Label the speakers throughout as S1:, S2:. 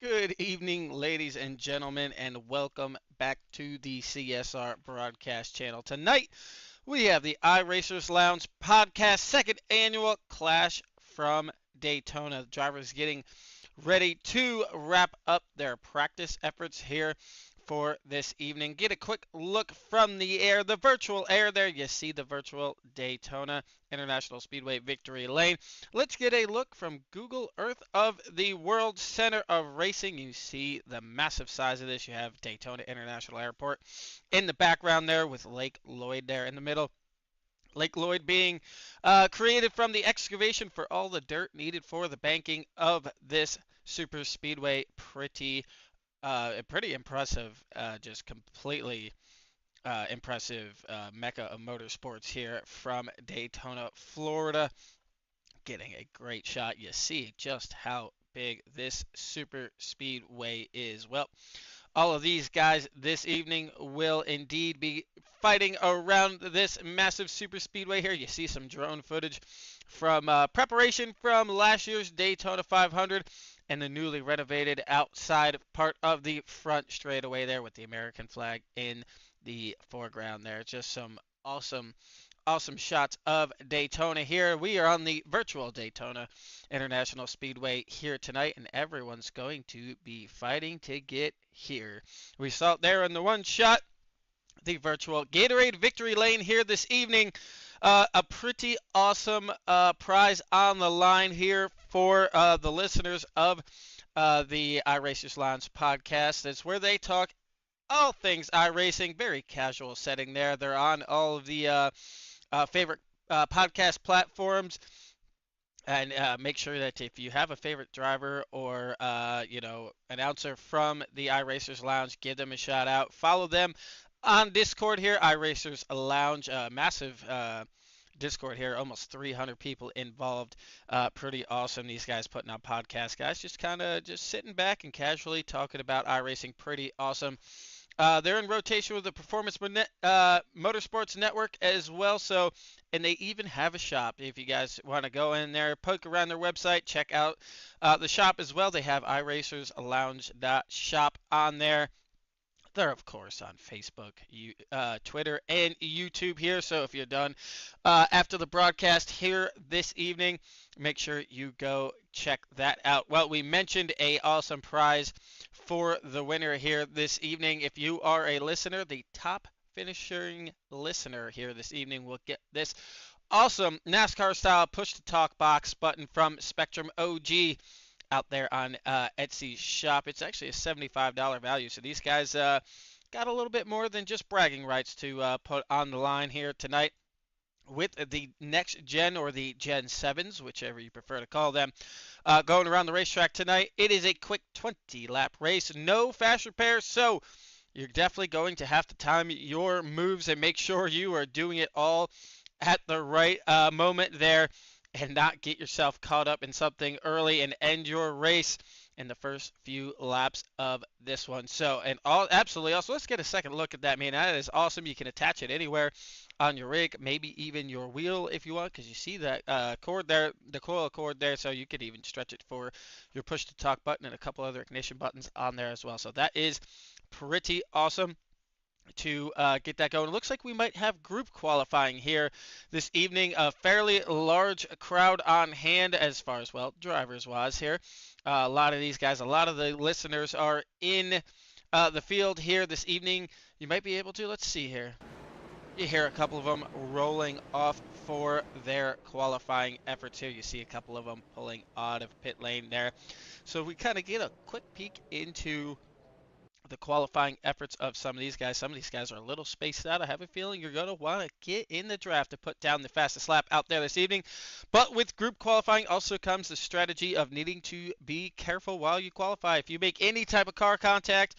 S1: Good evening, ladies and gentlemen, and welcome back to the CSR broadcast channel. Tonight, we have the iRacers Lounge podcast, second annual Clash from Daytona. The drivers getting ready to wrap up their practice efforts here for this evening. Get a quick look from the air, the virtual air there. You see the virtual Daytona International Speedway victory lane. Let's get a look from Google Earth of the World Center of Racing. You see the massive size of this. You have Daytona International Airport in the background there with Lake Lloyd there in the middle. Lake Lloyd being created from the excavation for all the dirt needed for the banking of this super speedway. Pretty impressive, just completely impressive mecca of motorsports here from Daytona, Florida. Getting a great shot. You see just how big this super speedway is. Well, all of these guys this evening will indeed be fighting around this massive super speedway here. You see some drone footage from preparation from last year's Daytona 500 and the newly renovated outside part of the front straightaway there with the American flag in the foreground there. Just some awesome shots of Daytona here. We are on the virtual Daytona International Speedway here tonight, and everyone's going to be fighting to get here. We saw it there in the one shot, the virtual Gatorade victory lane here this evening. A pretty awesome prize on the line here for the listeners of the iRacers Lounge podcast. It's where they talk all things iRacing, very casual setting there. They're on all of the favorite podcast platforms, and make sure that if you have a favorite driver or announcer from the iRacers Lounge, give them a shout out. Follow them on Discord here, iRacers Lounge, massive Discord here, almost 300 people involved. Pretty awesome. These guys putting out podcasts, guys, just kind of just sitting back and casually talking about iRacing. Pretty awesome. They're in rotation with the Performance Motorsports Network as well. So, and they even have a shop. If you guys want to go in there, poke around their website, check out the shop as well. They have iRacersLounge.shop on there. They're, of course, on Facebook, Twitter, and YouTube here. So if you're done after the broadcast here this evening, make sure you go check that out. Well, we mentioned a awesome prize for the winner here this evening. If you are a listener, the top finishing listener here this evening will get this awesome NASCAR-style push-to-talk box button from Spectrum OG out there on Etsy shop. It's actually a $75 value. So these guys got a little bit more than just bragging rights to put on the line here tonight with the next gen, or the Gen 7s, whichever you prefer to call them, going around the racetrack tonight. It is a quick 20-lap race, no fast repairs, so you're definitely going to have to time your moves and make sure you are doing it all at the right moment there, and not get yourself caught up in something early and end your race in the first few laps of this one. So, and absolutely also, let's get a second look at that, man. That is awesome. You can attach it anywhere on your rig, maybe even your wheel if you want, because you see that cord there, the coil cord there, so you could even stretch it for your push-to-talk button and a couple other ignition buttons on there as well. So that is pretty awesome to get that going. It looks like we might have group qualifying here this evening. A fairly large crowd on hand as far as, well, drivers-wise here. A lot of these guys, a lot of the listeners are in the field here this evening. You might be able to, let's see here. You hear a couple of them rolling off for their qualifying efforts here. You see a couple of them pulling out of pit lane there. So we kind of get a quick peek into the qualifying efforts of some of these guys. Some of these guys are a little spaced out. I have a feeling you're going to want to get in the draft to put down the fastest lap out there this evening. But with group qualifying also comes the strategy of needing to be careful while you qualify. If you make any type of car contact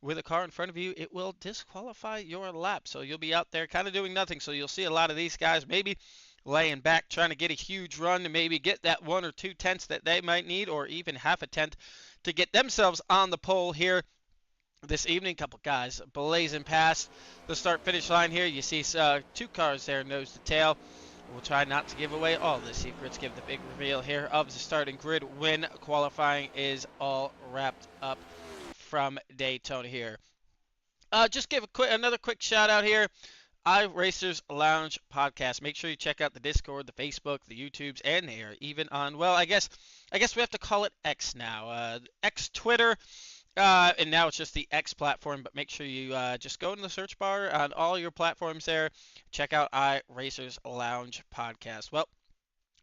S1: with a car in front of you, it will disqualify your lap. So you'll be out there kind of doing nothing. So you'll see a lot of these guys maybe laying back, trying to get a huge run to maybe get that 1 or 2 tenths that they might need, or even half a tenth to get themselves on the pole here this evening. Couple guys blazing past the start-finish line here. You see 2 cars there, nose to tail. We'll try not to give away all the secrets, give the big reveal here of the starting grid when qualifying is all wrapped up from Daytona here. Just give another quick shout out here. iRacers Lounge podcast. Make sure you check out the Discord, the Facebook, the YouTubes, and they are even on. Well, I guess we have to call it X now. X Twitter, and now it's just the X platform. But make sure you just go in the search bar on all your platforms there. Check out iRacers Lounge podcast. Well,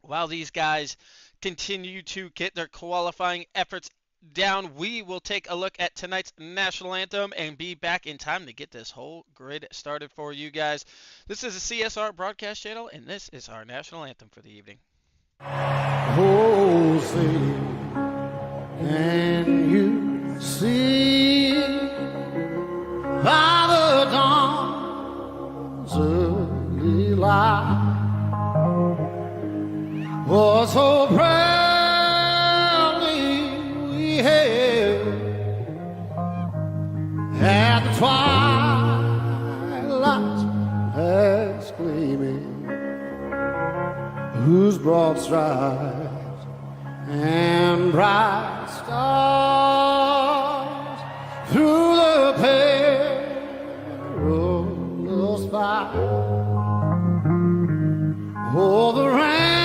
S1: while these guys continue to get their qualifying efforts down, we will take a look at tonight's national anthem and be back in time to get this whole grid started for you guys. This is a CSR broadcast channel, and this is our national anthem for the evening.
S2: Oh, say, can you see by the dawn's early light was so proudly we hailed at the twilight's last gleaming, whose broad stripes and bright stars through the perilous fight. Oh, the ramparts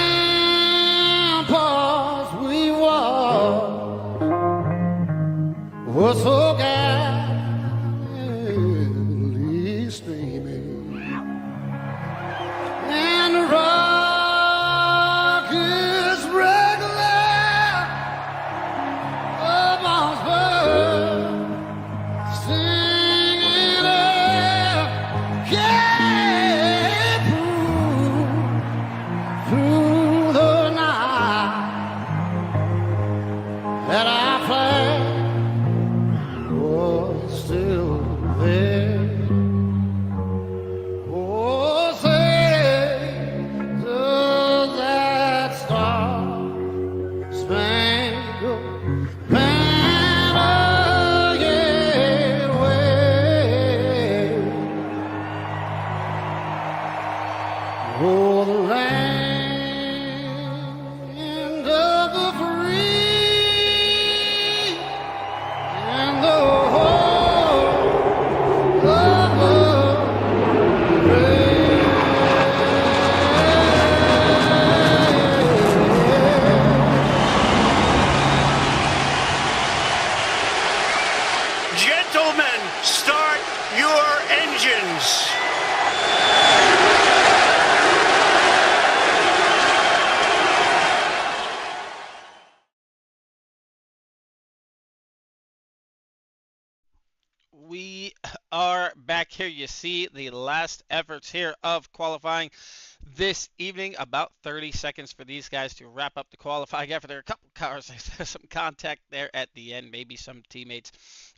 S2: we walked were so gallantly streaming, and the rockets regular upon bird singing up, yeah, through the night that our flag was still there. Oh, say, does that star-spangled banner yet wave? Oh, the land of the free and the home of the brave.
S3: Gentlemen, start your engines.
S1: We are back here. You see the last efforts here of qualifying this evening. About 30 seconds for these guys to wrap up the qualifying effort. There are a couple cars, there's some contact there at the end. Maybe some teammates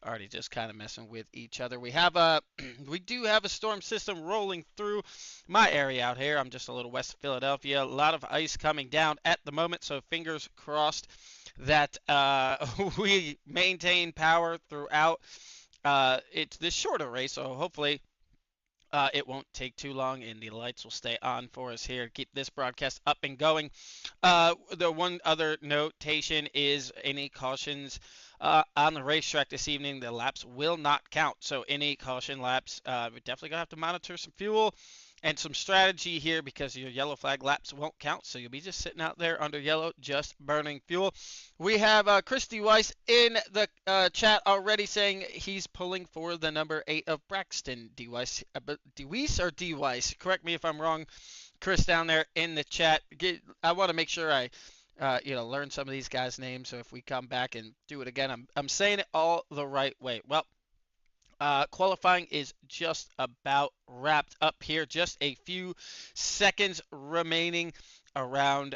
S1: already just kind of messing with each other. We have we do have a storm system rolling through my area out here. I'm just a little west of Philadelphia. A lot of ice coming down at the moment, so fingers crossed that we maintain power throughout. It's this shorter race, so hopefully it won't take too long and the lights will stay on for us here to keep this broadcast up and going. The one other notation is any cautions on the racetrack this evening, the laps will not count. So any caution laps, we're definitely going to have to monitor some fuel and some strategy here because your yellow flag laps won't count. So you'll be just sitting out there under yellow, just burning fuel. We have Christy Weiss in the chat already saying he's pulling for the number 8 of Braxton. DeWeiss or DeWeiss? Correct me if I'm wrong, Chris, down there in the chat. I want to make sure I learn some of these guys' names. So if we come back and do it again, I'm saying it all the right way. Well, qualifying is just about wrapped up here. Just a few seconds remaining around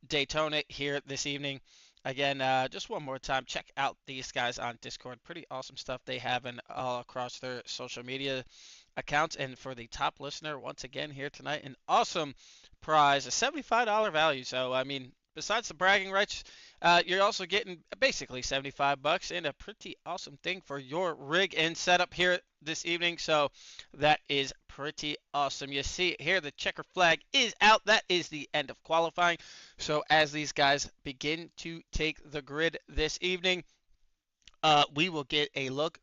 S1: Daytona here this evening. Again, just one more time, check out these guys on Discord. Pretty awesome stuff they have in all across their social media accounts. And for the top listener, once again here tonight, an awesome prize, a $75 value. So, I mean, besides the bragging rights, you're also getting basically $75 and a pretty awesome thing for your rig and setup here this evening. So that is pretty awesome. You see here the checker flag is out. That is the end of qualifying. So as these guys begin to take the grid this evening, we will get a look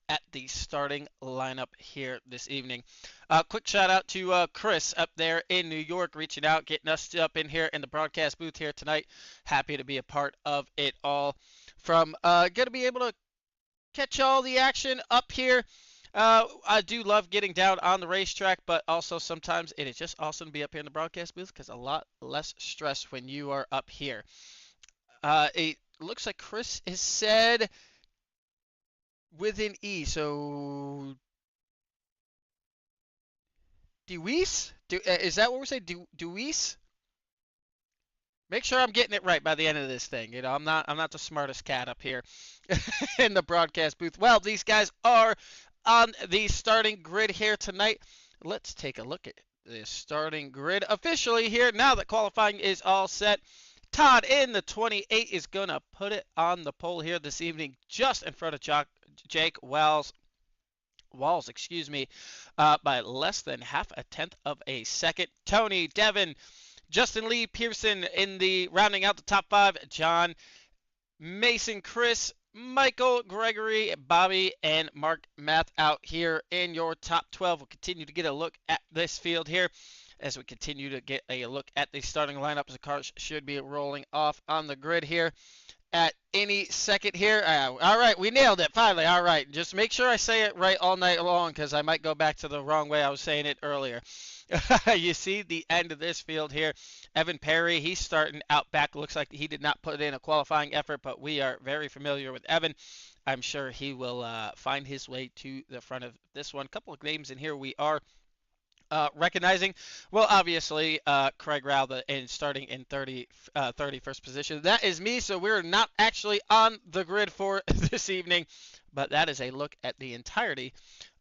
S1: at the starting lineup here this evening. Quick shout out to Chris up there in New York, reaching out, getting us up in here in the broadcast booth here tonight. Happy to be a part of it all. From going to be able to catch all the action up here. I do love getting down on the racetrack, but also sometimes it is just awesome to be up here in the broadcast booth because a lot less stress when you are up here. It looks like Chris has said with an E, so Deweese? Is that what we're saying? Deweese? Make sure I'm getting it right by the end of this thing. You know, I'm not the smartest cat up here in the broadcast booth. Well, these guys are on the starting grid here tonight. Let's take a look at the starting grid officially here now that qualifying is all set. Todd in the 28 is going to put it on the pole here this evening just in front of Jake Walls, by less than half a tenth of a second. Tony, Devin, Justin Lee, Pearson in the rounding out the top 5. John, Mason, Chris, Michael, Gregory, Bobby, and Mark Math out here in your top 12. We'll continue to get a look at this field here as we continue to get a look at the starting lineup. The cars should be rolling off on the grid here at any second here. All right, we nailed it finally. All right, just make sure I say it right all night long because I might go back to the wrong way I was saying it earlier. You see the end of this field here. Evan Perry, he's starting out back. Looks like he did not put in a qualifying effort, but we are very familiar with Evan. I'm sure he will find his way to the front of this one. A couple of names in here we are recognizing. Well, obviously, Craig Rao starting in 31st position. That is me, so we're not actually on the grid for this evening, but that is a look at the entirety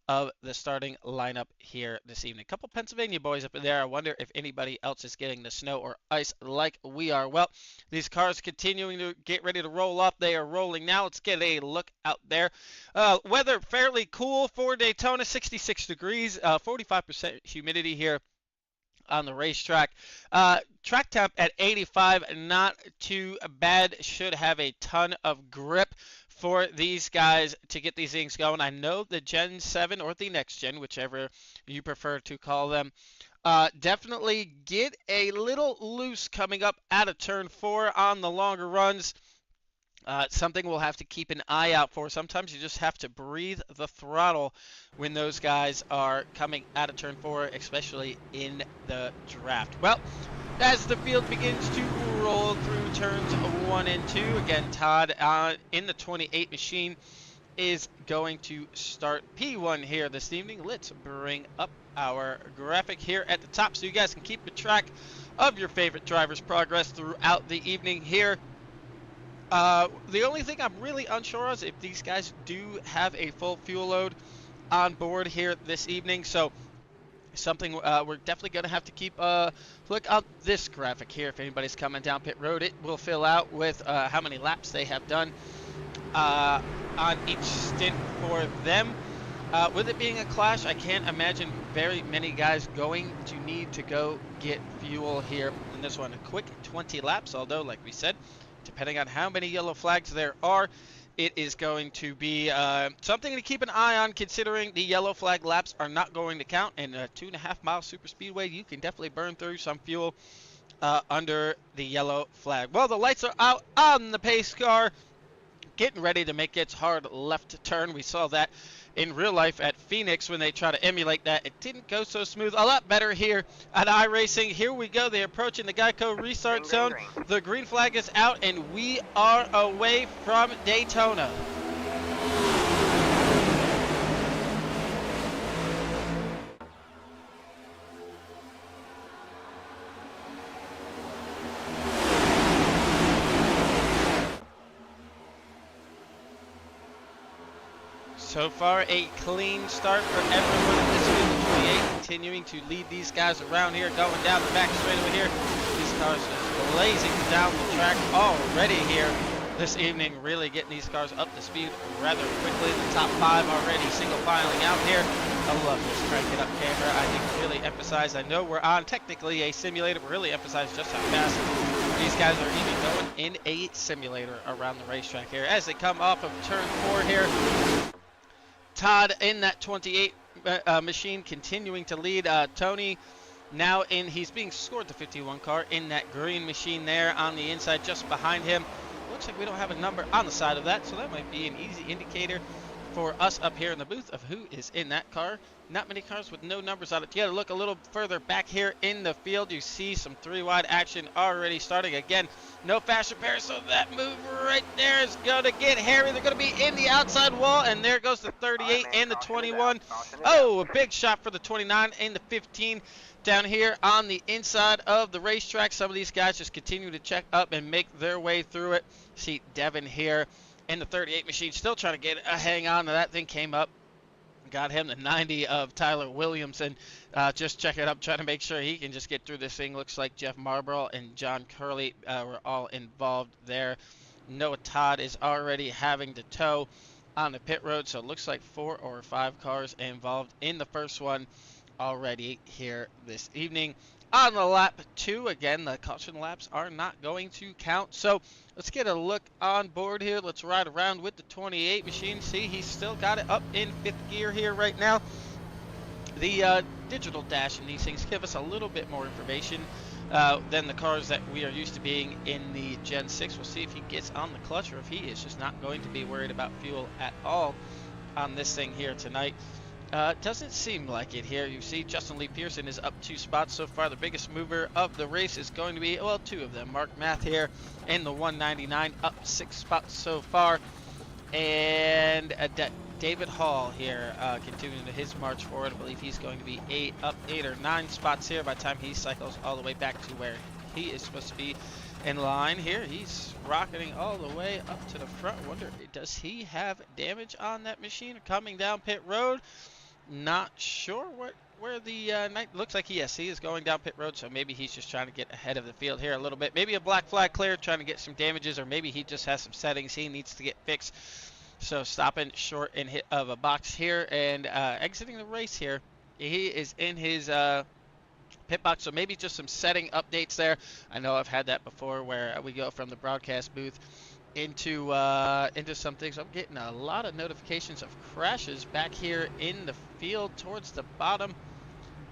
S1: of the starting lineup here this evening. A couple Pennsylvania boys up in there. I wonder if anybody else is getting the snow or ice like we are. Well, these cars continuing to get ready to roll up. They are rolling now. Let's get a look out there. Weather fairly cool for Daytona, 66 degrees, 45% humidity here on the racetrack. Track temp at 85, not too bad. Should have a ton of grip for these guys to get these things going. I know the Gen 7 or the next gen, whichever you prefer to call them, definitely get a little loose coming up out of turn 4 on the longer runs. Something we'll have to keep an eye out for. Sometimes you just have to breathe the throttle when those guys are coming out of turn 4, especially in the draft. Well, as the field begins to roll through turns 1 and 2, again, Todd in the 28 machine is going to start P1 here this evening. Let's bring up our graphic here at the top so you guys can keep a track of your favorite driver's progress throughout the evening here. The only thing I'm really unsure of is if these guys do have a full fuel load on board here this evening. So something we're definitely going to have to keep look up this graphic here. If anybody's coming down pit road, it will fill out with how many laps they have done on each stint for them. With it being a clash, I can't imagine very many guys going to need to go get fuel here in this one. A quick 20 laps, although like we said, depending on how many yellow flags there are, it is going to be something to keep an eye on, considering the yellow flag laps are not going to count. And a 2.5 mile super speedway, you can definitely burn through some fuel under the yellow flag. Well, the lights are out on the pace car, getting ready to make its hard left turn. We saw that in real life at Phoenix when they try to emulate that. It didn't go so smooth. A lot better here at iRacing. Here we go. They're approaching the Geico restart zone. The green flag is out, and we are away from Daytona. So far, a clean start for everyone in this field. 28 continuing to lead these guys around here, going down the back straightaway here. Is cars just blazing down the track already here this evening, really getting these cars up to speed rather quickly. The top 5 already single filing out here. I love this crank it up camera. I think really emphasize, I know we're on technically a simulator, but really emphasize just how fast these guys are even going in a simulator around the racetrack here. As they come off of turn 4 here, Todd in that 28 machine continuing to lead. Tony now he's being scored the 51 car in that green machine there on the inside just behind him. Looks like we don't have a number on the side of that, so that might be an easy indicator for us up here in the booth of who is in that car. Not many cars with no numbers on it. You got to look a little further back here in the field. You see some 3-wide action already starting. Again, no fast repair, so that move right there is going to get hairy. They're going to be in the outside wall, and there goes the 38 and the 21. Oh, a big shot for the 29 and the 15 down here on the inside of the racetrack. Some of these guys just continue to check up and make their way through it. See Devin here in the 38 machine still trying to get a hang on. That thing came up, got him the 90 of Tyler Williamson. Just check it up, trying to make sure he can just get through this thing. Looks like Jeff Marlborough and John Curley were all involved there. Noah Todd is already having to tow on the pit road, so it looks like 4 or 5 cars involved in the first one already here this evening. On the lap 2, again, the caution laps are not going to count. So let's get a look on board here. Let's ride around with the 28 machine. See, he's still got it up in 5th gear here right now. The digital dash in these things give us a little bit more information than the cars that we are used to being in the Gen 6. We'll see if he gets on the clutch or if he is just not going to be worried about fuel at all on this thing here tonight. Doesn't seem like it here. You see Justin Lee Pearson is up 2 spots so far. The biggest mover of the race is going to be, well, 2 of them. Mark Math here in the 199, up 6 spots so far. And David Hall here continuing his march forward. I believe he's going to be up 8 or 9 spots here by the time he cycles all the way back to where he is supposed to be in line here. He's rocketing all the way up to the front. Wonder, does he have damage on that machine coming down pit road? Not sure where the night looks like. Yes, he is going down pit road, so maybe he's just trying to get ahead of the field here a little bit. Maybe a black flag clear, trying to get some damages, or maybe he just has some settings he needs to get fixed. So stopping short and hit of a box here and exiting the race here. He is in his pit box, so maybe just some setting updates there. I know I've had that before where we go from the broadcast booth into some things. I'm getting a lot of notifications of crashes back here in the field towards the bottom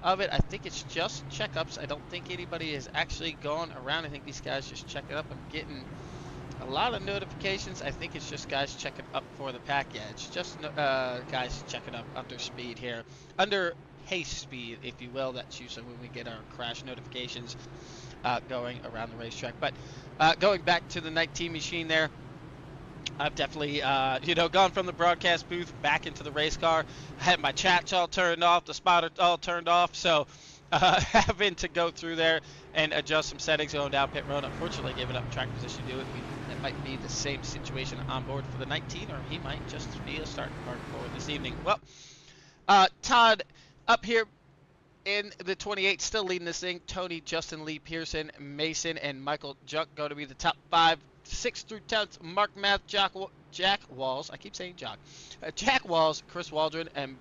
S1: of it. I think it's just checkups. I don't think anybody has actually gone around. I think these guys just check it up. I'm getting a lot of notifications. I think it's just guys checking up for the pack. Yeah, it's just guys checking up under speed here, under haste speed, if you will. That's usually when we get our crash notifications going around the racetrack. But going back to the 19 machine there, I've definitely gone from the broadcast booth back into the race car. I had my chats all turned off, the spotter all turned off, so having to go through there and adjust some settings going down pit road. Unfortunately, giving up track position to do it. That might be the same situation on board for the 19, or he might just be a starting car for this evening. Well, Todd up here in the 28, still leading this thing. Tony, Justin Lee Pearson, Mason, and Michael Juck go to be the top 5. 6th through 10th, Mark Math, Jack Walls. I keep saying Jack. Jack Walls, Chris Waldron, and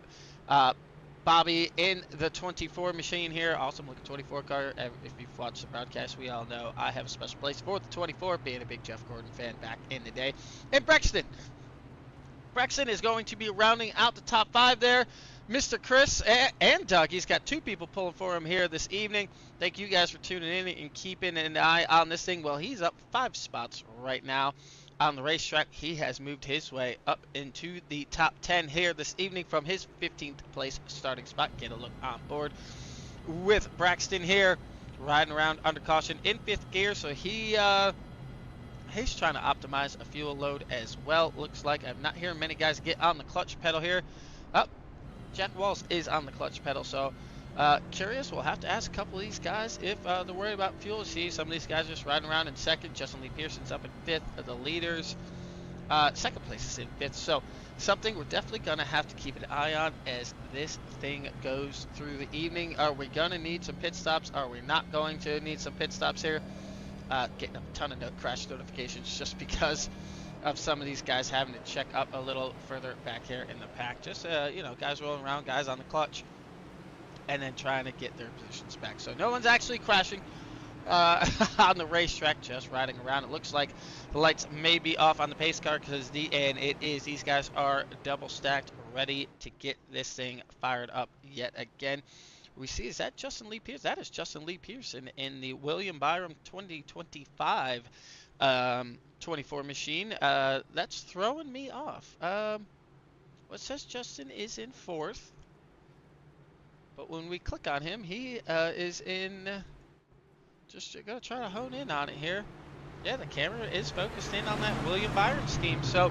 S1: Bobby in the 24 machine here. Awesome looking 24 car. If you've watched the broadcast, we all know I have a special place for the 24, being a big Jeff Gordon fan back in the day. And Brexton. Brexton is going to be rounding out the top 5 there. Mr. Chris and Doug, he's got 2 people pulling for him here this evening. Thank you guys for tuning in and keeping an eye on this thing. Well, he's up 5 spots right now on the racetrack. He has moved his way up into the top 10 here this evening from his 15th place starting spot. Get a look on board with Braxton here, riding around under caution in 5th gear. So he's trying to optimize a fuel load as well. Looks like I'm not hearing many guys get on the clutch pedal here. Jack Walls is on the clutch pedal, so curious. We'll have to ask a couple of these guys if they're worried about fuel. See, some of these guys just riding around in 2nd. Justin Lee Pearson's up in 5th. The leaders Second place is in fifth. So something we're definitely going to have to keep an eye on as this thing goes through the evening. Are we going to need some pit stops? Are we not going to need some pit stops here? Getting a ton of crash notifications just because of some of these guys having to check up a little further back here in the pack. Just, guys rolling around, guys on the clutch, and then trying to get their positions back. So no one's actually crashing on the racetrack, just riding around. It looks like the lights may be off on the pace car and it is. These guys are double stacked, ready to get this thing fired up yet again. We see, is that Justin Lee Pierce? That is Justin Lee Pierce in the William Byram 2025 24 machine. That's throwing me off. What says Justin is in fourth, but when we click on him, he is in. Just gonna try to hone in on it here. Yeah, the camera is focused in on that William Byram scheme. So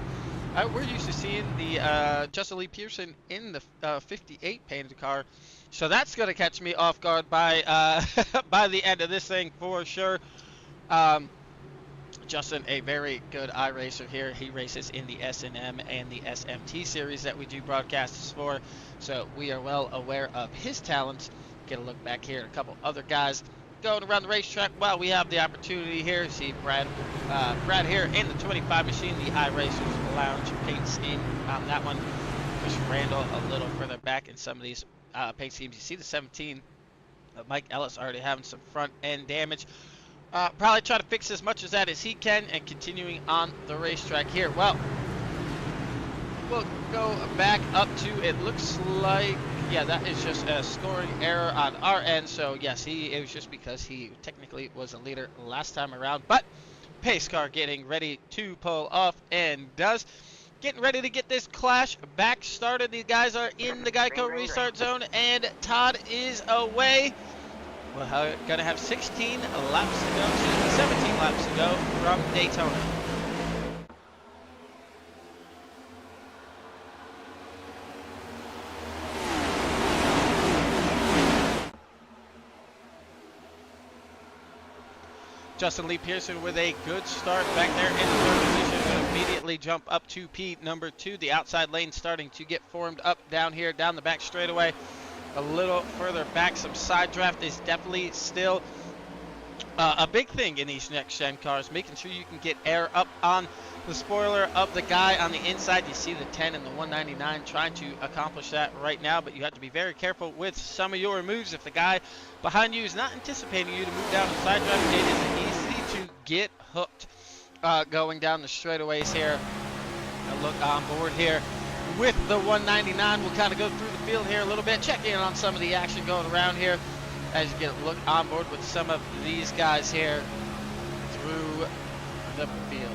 S1: we're used to seeing the Justin Lee Pearson in the 58 painted car. So that's gonna catch me off guard by by the end of this thing for sure. Justin, a very good iRacer here. He races in the S&M and the SMT series that we do broadcasts for. So we are well aware of his talents. Get a look back here at a couple other guys going around the racetrack. Well, we have the opportunity here. See Brad here in the 25 machine. The iRacers Lounge paints in on that one. Chris Randall a little further back in some of these paint schemes. You see the 17. Mike Ellis already having some front end damage. Probably try to fix as much of that as he can and continuing on the racetrack here. Well, we'll go back up to, it looks like, yeah, that is just a scoring error on our end. So yes, it was just because he technically was a leader last time around. But pace car getting ready to pull off and does. Getting ready to get this clash back started. These guys are in the Geico restart zone and Todd is away. We're gonna have 16 laps to go, 17 laps to go from Daytona. Justin Lee Pearson with a good start back there in the third position. Going to immediately jump up to number 2. The outside lane starting to get formed up down here, down the back straightaway. A little further back, some side draft is definitely still a big thing in these next-gen cars. Making sure you can get air up on the spoiler of the guy on the inside. You see the 10 and the 199 trying to accomplish that right now, but you have to be very careful with some of your moves. If the guy behind you is not anticipating you to move down the side draft, it is easy to get hooked going down the straightaways here. A look on board here with the 199. We'll kind of go through the field here a little bit, check in on some of the action going around here as you get a look on board with some of these guys here through the field.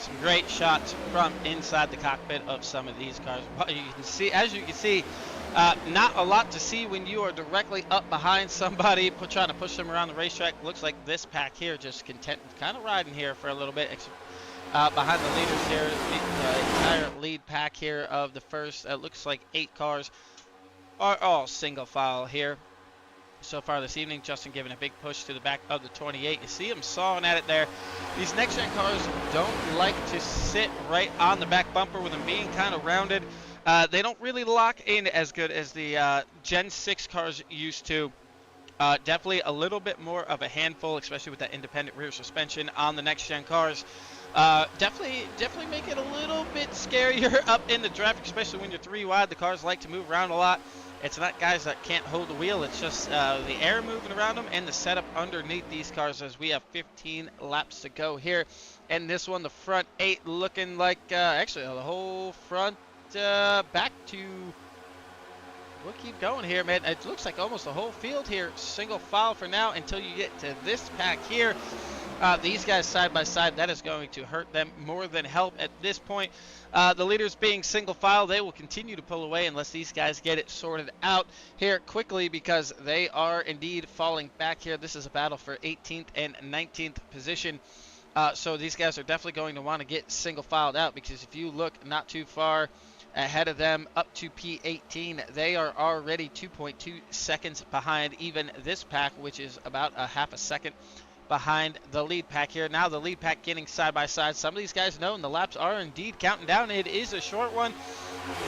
S1: Some great shots from inside the cockpit of some of these cars. You can see, as you can see, not a lot to see when you are directly up behind somebody trying to push them around the racetrack. Looks like this pack here just content kind of riding here for a little bit. Behind the leaders here, the entire lead pack here of the first, looks like 8 cars are all single file here. So far this evening, Justin giving a big push to the back of the 28. You see him sawing at it there. These next-gen cars don't like to sit right on the back bumper with them being kind of rounded. They don't really lock in as good as the Gen 6 cars used to. Definitely a little bit more of a handful, especially with that independent rear suspension on the next-gen cars. Definitely make it a little bit scarier up in the traffic, especially when you're 3 wide. The cars like to move around a lot. It's not guys that can't hold the wheel. It's just the air moving around them and the setup underneath these cars as we have 15 laps to go here. And this one, the front 8 looking like, actually the whole front back to, we'll keep going here, man. It looks like almost the whole field here, single file for now until you get to this pack here. These guys side by side, that is going to hurt them more than help at this point. The leaders being single file, they will continue to pull away unless these guys get it sorted out here quickly, because they are indeed falling back here. This is a battle for 18th and 19th position. So these guys are definitely going to want to get single filed out, because if you look not too far ahead of them up to P18, they are already 2.2 seconds behind even this pack, which is about a half a second behind the lead pack here. Now the lead pack getting side by side. Some of these guys know, and the laps are indeed counting down. It is a short one.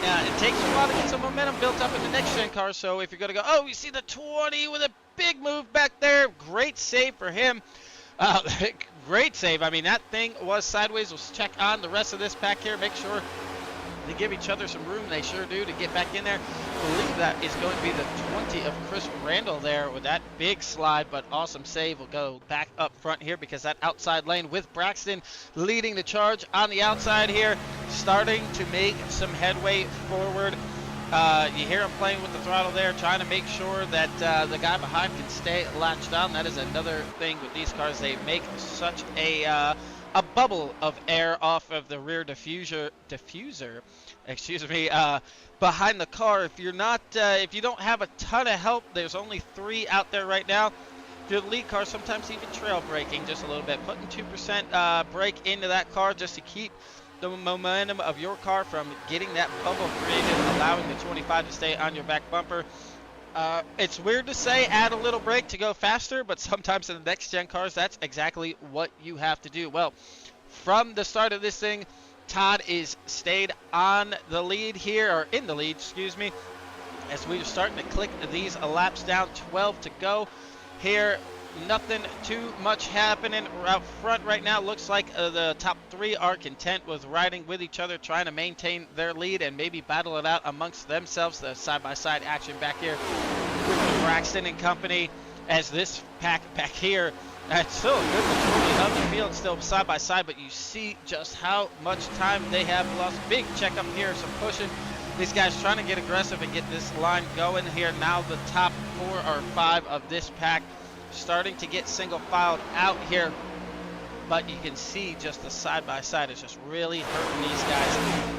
S1: It takes a while to get some momentum built up in the next gen car. So if you're going to go, oh, you see the 20 with a big move back there. Great save for him. Great save. I mean, that thing was sideways. Let's check on the rest of this pack here. Make sure they give each other some room. They sure do, to get back in there. I believe that is going to be the 20 of Chris Randall there with that big slide, but awesome save. Will go back up front here, because that outside lane with Braxton leading the charge on the outside here, starting to make some headway forward. You hear him playing with the throttle there, trying to make sure that the guy behind can stay latched on. That is another thing with these cars. They make such a bubble of air off of the rear diffuser, excuse me, behind the car. If you're not, if you don't have a ton of help, there's only 3 out there right now. If you're the lead car, sometimes even trail braking just a little bit, putting 2% brake into that car just to keep the momentum of your car from getting that bubble created, allowing the 25 to stay on your back bumper. It's weird to say add a little brake to go faster, but sometimes in the next gen cars, that's exactly what you have to do. Well, from the start of this thing, Todd is stayed on the lead here, or in the lead, excuse me, as we're starting to click these laps down. 12 to go here. Nothing too much happening out front right now. Looks like the top 3 are content with riding with each other, trying to maintain their lead and maybe battle it out amongst themselves. The side-by-side action back here with Braxton and company, as this pack back here, it's still a good majority of the field still side by side, but you see just how much time they have lost. Big check up here, some pushing. These guys trying to get aggressive and get this line going here. Now the top 4 or 5 of this pack starting to get single filed out here, but you can see just the side by side is just really hurting these guys.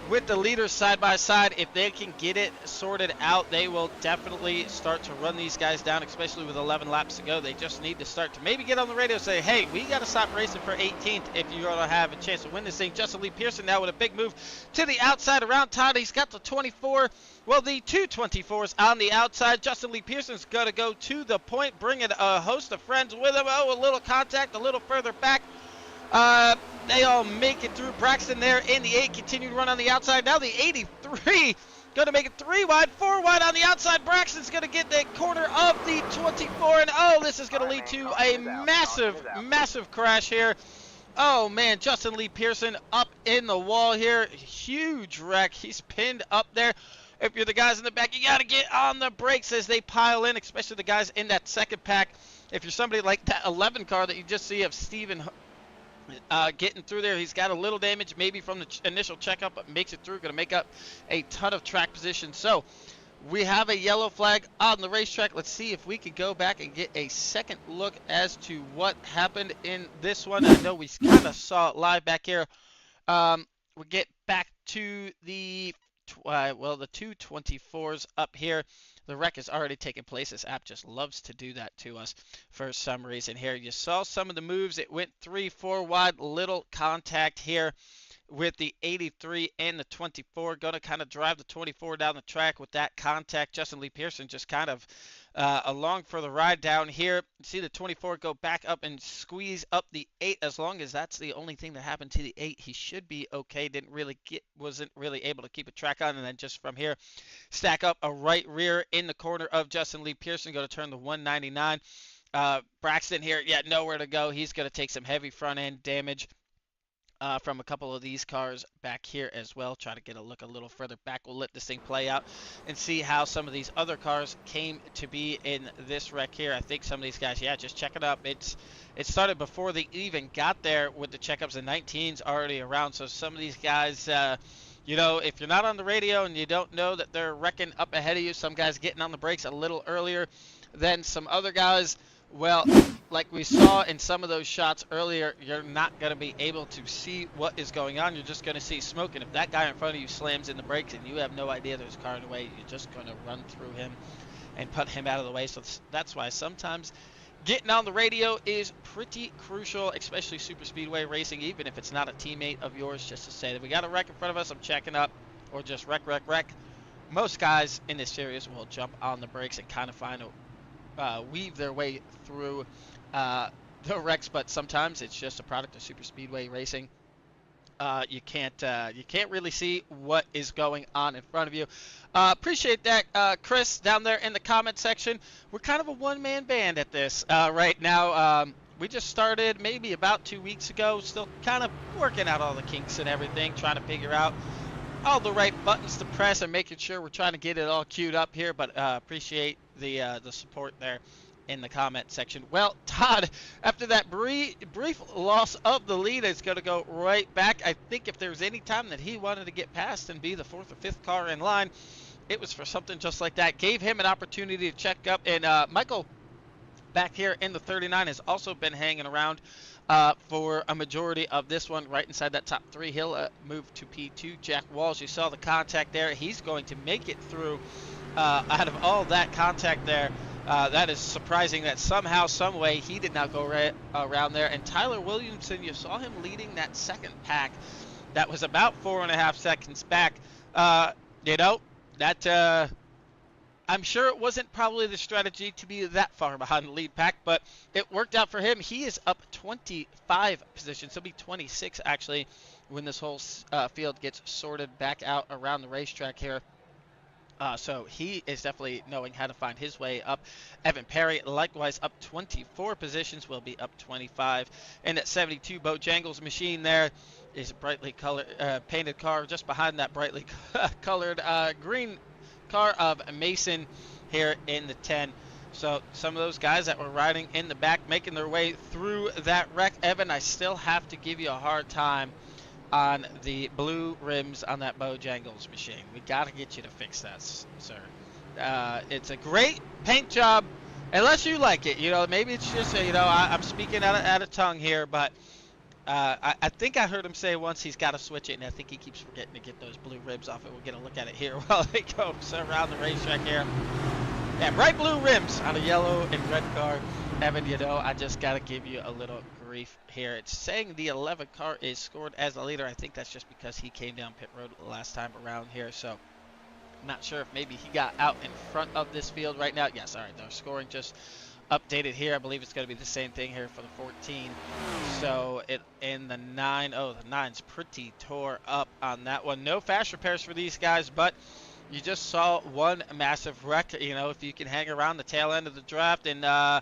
S1: With the leaders side by side, if they can get it sorted out, they will definitely start to run these guys down, especially with 11 laps to go. They just need to start to maybe get on the radio and say, hey, we got to stop racing for 18th if you're going to have a chance to win this thing. Justin Lee Pearson now with a big move to the outside around Todd. He's got the 24. Well, the 224s on the outside. Justin Lee Pearson's going to go to the point, bringing a host of friends with him. Oh, a little contact a little further back. They all make it through. Braxton there in the 8, continue to run on the outside. Now the 83 going to make it 3 wide, 4 wide on the outside. Braxton's going to get the corner of the 24, and oh, this is going to lead to a massive crash here. Oh man, Justin Lee Pearson up in the wall here. Huge wreck. He's pinned up there. If you're the guys in the back, you got to get on the brakes as they pile in, especially the guys in that second pack. If you're somebody like that 11 car that you just see of Steven getting through there, he's got a little damage maybe from the initial checkup, but makes it through. Going to make up a ton of track position. So we have a yellow flag on the racetrack. Let's see if we could go back and get a second look as to what happened in this one. I know we kind of saw it live back here. We get back to the the 224s up here. The wreck has already taken place. This app just loves to do that to us for some reason here. You saw some of the moves. It went 3-4 wide, little contact here with the 83 and the 24. Going to kind of drive the 24 down the track with that contact. Justin Lee Pearson just kind of along for the ride down here. See the 24 go back up and squeeze up the 8. As long as that's the only thing that happened to the 8, he should be okay. Wasn't really able to keep a track on, and then just from here stack up a right rear in the corner of Justin Lee Pearson. Going to turn the 199. Braxton here, nowhere to go. He's going to take some heavy front end damage from a couple of these cars back here as well. Try to get a look a little further back. We'll let this thing play out and see how some of these other cars came to be in this wreck here. I think some of these guys, just check it up. It started before they even got there with the checkups. The 19's already around, so some of these guys You know, if you're not on the radio and you don't know that they're wrecking up ahead of you, some guys getting on the brakes a little earlier than some other guys, well, like we saw in some of those shots earlier, you're not going to be able to see what is going on. You're just going to see smoke. And if that guy in front of you slams in the brakes and you have no idea there's a car in the way, you're just going to run through him and put him out of the way. So that's why sometimes getting on the radio is pretty crucial, especially super speedway racing, even if it's not a teammate of yours, just to say that we got a wreck in front of us, I'm checking up, or just wreck. Most guys in this series will jump on the brakes and kind of find a weave their way through the wrecks, but sometimes it's just a product of super speedway racing. You can't really see what is going on in front of you. Appreciate that, Chris, down there in the comment section. We're kind of a one-man band at this right now. We just started maybe about 2 weeks ago, still kind of working out all the kinks and everything, trying to figure out all the right buttons to press and making sure we're trying to get it all queued up here. But appreciate the support there in the comment section. Well, Todd, after that brief loss of the lead, is going to go right back. I think if there's any time that he wanted to get past and be the fourth or fifth car in line, it was for something just like that. Gave him an opportunity to check up. And Michael back here in the 39 has also been hanging around for a majority of this one, right inside that top three. He'll move to P2. Jack Walls, you saw the contact there. He's going to make it through out of all that contact there. That is surprising that somehow, some way, he did not go right around there. And Tyler Williamson, you saw him leading that second pack. That was about 4.5 seconds back. You know, that I'm sure it wasn't probably the strategy to be that far behind the lead pack, but it worked out for him. He is up 25 positions. He'll be 26, actually, when this whole field gets sorted back out around the racetrack here. So he is definitely knowing how to find his way up. Evan Perry, likewise, up 24 positions, will be up 25. And at 72, Bojangles' machine there is a brightly colored, painted car just behind that brightly colored green car of Mason here in the 10. So some of those guys that were riding in the back, making their way through that wreck. Evan, I still have to give you a hard time on the blue rims on that Bojangles machine. We got to get you to fix that, sir. It's a great paint job, unless you like it. You know, maybe it's just, you know, I'm speaking out of tongue here, but I think I heard him say once he's got to switch it, and I think he keeps forgetting to get those blue rims off it. We'll get a look at it here while they go around the racetrack here. Yeah, bright blue rims on a yellow and red car. Evan, you know, I just got to give you a little grief here. It's saying the 11 car is scored as the leader. I think that's just because he came down pit road last time around here. So I'm not sure if maybe he got out in front of this field right now. Yes, all right, they're scoring just updated here. I believe it's going to be the same thing here for the 14. So it in the 9. Oh, the 9's pretty tore up on that one. No fast repairs for these guys, but you just saw one massive wreck. You know, if you can hang around the tail end of the draft and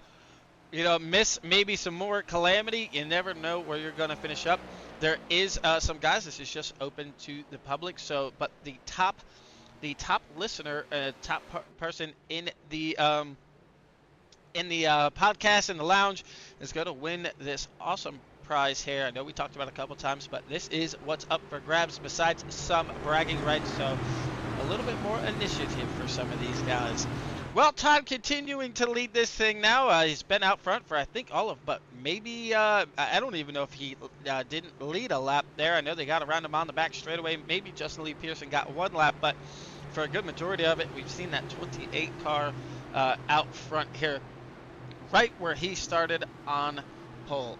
S1: you know, miss maybe some more calamity, you never know where you're going to finish up. There is some guys, this is just open to the public, so, but the top listener, top person in the podcast in the lounge is going to win this awesome prize here. I know we talked about it a couple times, but this is what's up for grabs besides some bragging rights, so a little bit more initiative for some of these guys. Well, Todd continuing to lead this thing now. He's been out front for, I think, all of, but maybe, I don't even know if he didn't lead a lap there. I know they got around him on the back straightaway. Maybe Justin Lee Pearson got one lap, but for a good majority of it, we've seen that 28 car out front here, right where he started on pole.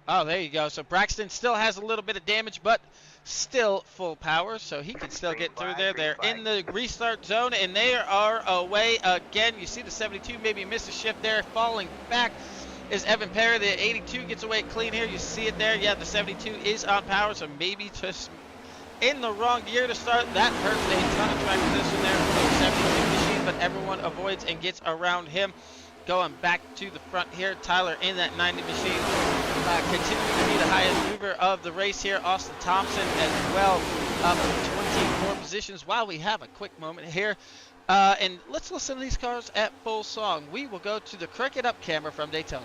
S1: Oh, there you go. So Braxton still has a little bit of damage, but still full power, so he can still get through there. They're in the restart zone, and they are away again. You see the 72 maybe miss a shift there. Falling back is Evan Perry. The 82 gets away clean here. You see it there. Yeah, the 72 is on power, so maybe just in the wrong gear to start. That hurts a ton of track position there for the 72 machine, but everyone avoids and gets around him. Going back to the front here, Tyler in that 90 machine, continuing to be the highest mover of the race here. Austin Thompson as well, up 24 positions. While we have a quick moment here, and let's listen to these cars at full song. We will go to the Cricket Up camera from Daytona.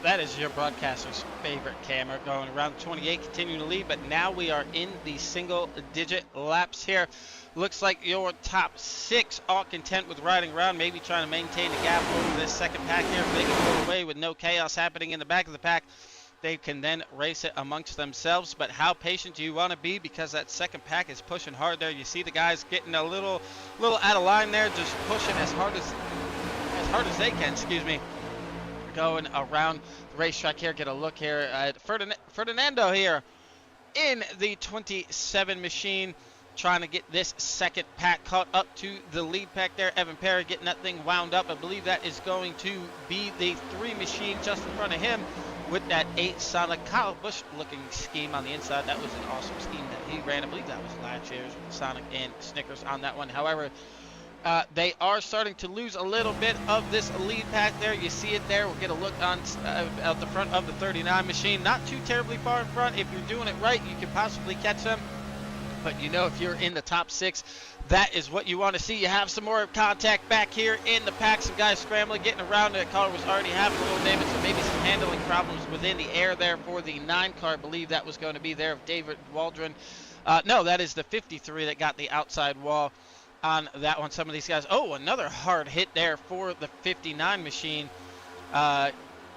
S1: That is your broadcaster's favorite camera, going around 28, continuing to lead, but now we are in the single-digit laps here. Looks like your top 6 all content with riding around, maybe trying to maintain the gap over this second pack here. If they can pull away with no chaos happening in the back of the pack, they can then race it amongst themselves. But how patient do you want to be, because that second pack is pushing hard there. You see the guys getting a little out of line there, just pushing as hard as they can, excuse me, going around the racetrack here. Get a look here at Ferdinando here in the 27 machine, trying to get this second pack caught up to the lead pack there. Evan Perry getting that thing wound up. I believe that is going to be the 3 machine just in front of him with that 8 Sonic Kyle Busch looking scheme on the inside. That was an awesome scheme that he ran. I believe that was last year's Sonic and Snickers on that one. However, they are starting to lose a little bit of this lead pack there. You see it there. We'll get a look on at the front of the 39 machine. Not too terribly far in front. If you're doing it right, you can possibly catch them. But you know, if you're in the top 6, that is what you want to see. You have some more contact back here in the pack. Some guys scrambling, getting around. The car was already having a little damage, so maybe some handling problems within the air there for the 9 car. I believe that was going to be there of David Waldron. No, that is the 53 that got the outside wall on that one. Some of these guys. Oh, another hard hit there for the 59 machine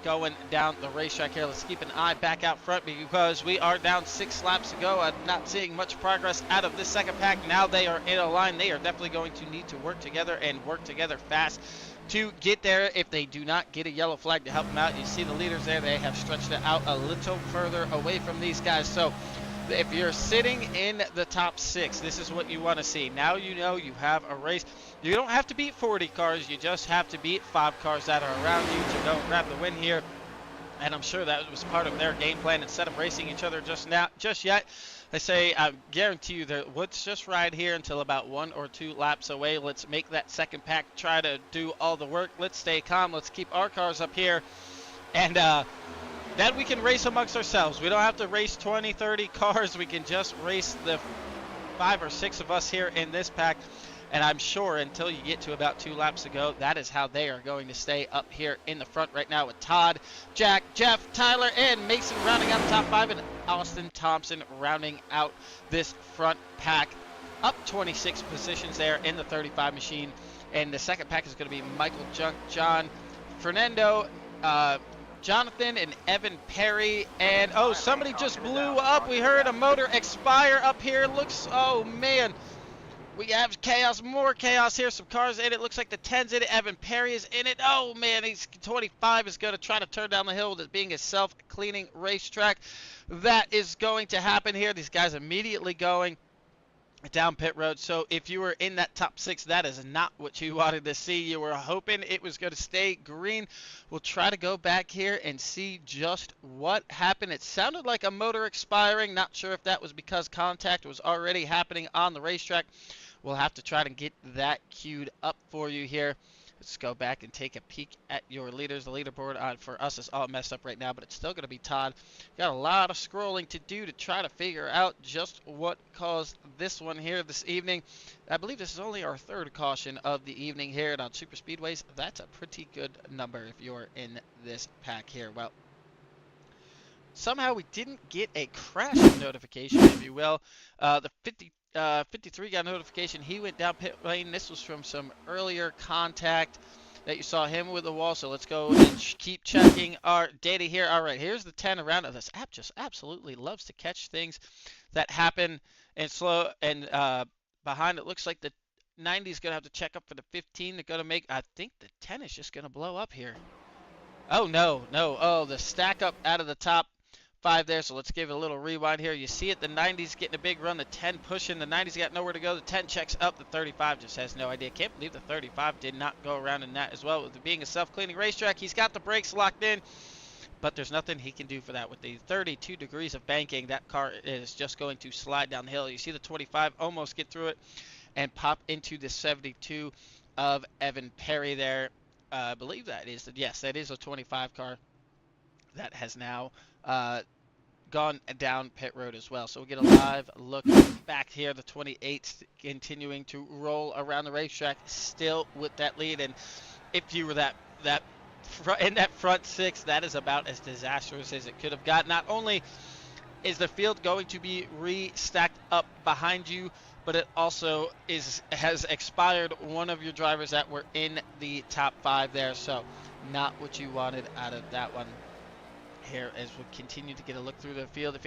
S1: going down the racetrack here. Let's keep an eye back out front, because we are down 6 laps to go. I'm not seeing much progress out of this second pack. Now they are in a line. They are definitely going to need to work together and work together fast to get there. If they do not get a yellow flag to help them out, you see the leaders there. They have stretched it out a little further away from these guys. So if you're sitting in the top 6, this is what you want to see. Now you know you have a race. You don't have to beat 40 cars. You just have to beat 5 cars that are around you to go grab the win here. And I'm sure that was part of their game plan. Instead of racing each other just yet, they say, I guarantee you that let's just ride here until about 1 or 2 laps away. Let's make that second pack try to do all the work. Let's stay calm. Let's keep our cars up here. And then we can race amongst ourselves. We don't have to race 20, 30 cars. We can just race the 5 or 6 of us here in this pack. And I'm sure until you get to about 2 laps to go, that is how they are going to stay up here in the front right now, with Todd, Jack, Jeff, Tyler, and Mason rounding out the top 5, and Austin Thompson rounding out this front pack. Up 26 positions there in the 35 machine. And the second pack is going to be Michael Junk, John, Fernando, Jonathan, and Evan Perry. And oh, somebody just blew up. We heard a motor expire up here. Looks, oh man, we have chaos, more chaos here. Some cars in it. Looks like the 10's in it. Evan Perry is in it. Oh man, he's 25 is going to try to turn down the hill with it being a self-cleaning racetrack. That is going to happen here. These guys immediately going down pit road. So if you were in that top 6, that is not what you wanted to see. You were hoping it was going to stay green. We'll try to go back here and see just what happened. It sounded like a motor expiring. Not sure if that was because contact was already happening on the racetrack. We'll have to try to get that queued up for you here. Let's go back and take a peek at your leaders. The leaderboard for us is all messed up right now, but it's still going to be Todd. Got a lot of scrolling to do to try to figure out just what caused this one here this evening. I believe this is only our 3rd caution of the evening here, and on super speedways, that's a pretty good number if you're in this pack here. Well, somehow we didn't get a crash notification, if you will. The 53 got a notification. He went down pit lane. This was from some earlier contact that you saw him with the wall. So let's go and keep checking our data here. All right, here's the 10 around. This app just absolutely loves to catch things that happen and slow. And behind it looks like the 90 is going to have to check up for the 15. They're going to make, I think the 10 is just going to blow up here. Oh, no. Oh, the stack up out of the top 5 there, so let's give it a little rewind here. You see it, the 90's getting a big run, the 10 pushing, the 90's got nowhere to go, the 10 checks up, the 35 just has no idea. Can't believe the 35 did not go around in that as well. With it being a self-cleaning racetrack, he's got the brakes locked in, but there's nothing he can do for that. With the 32 degrees of banking, that car is just going to slide down the hill. You see the 25 almost get through it and pop into the 72 of Evan Perry there. I believe that is, yes, that is a 25 car that has now gone down pit road as well. So we'll get a live look back here. The 28th continuing to roll around the racetrack, still with that lead. And if you were that in that front six, that is about as disastrous as it could have got. Not only is the field going to be re-stacked up behind you, but it also has expired one of your drivers that were in the top 5 there. So not what you wanted out of that one here, as we continue to get a look through the field.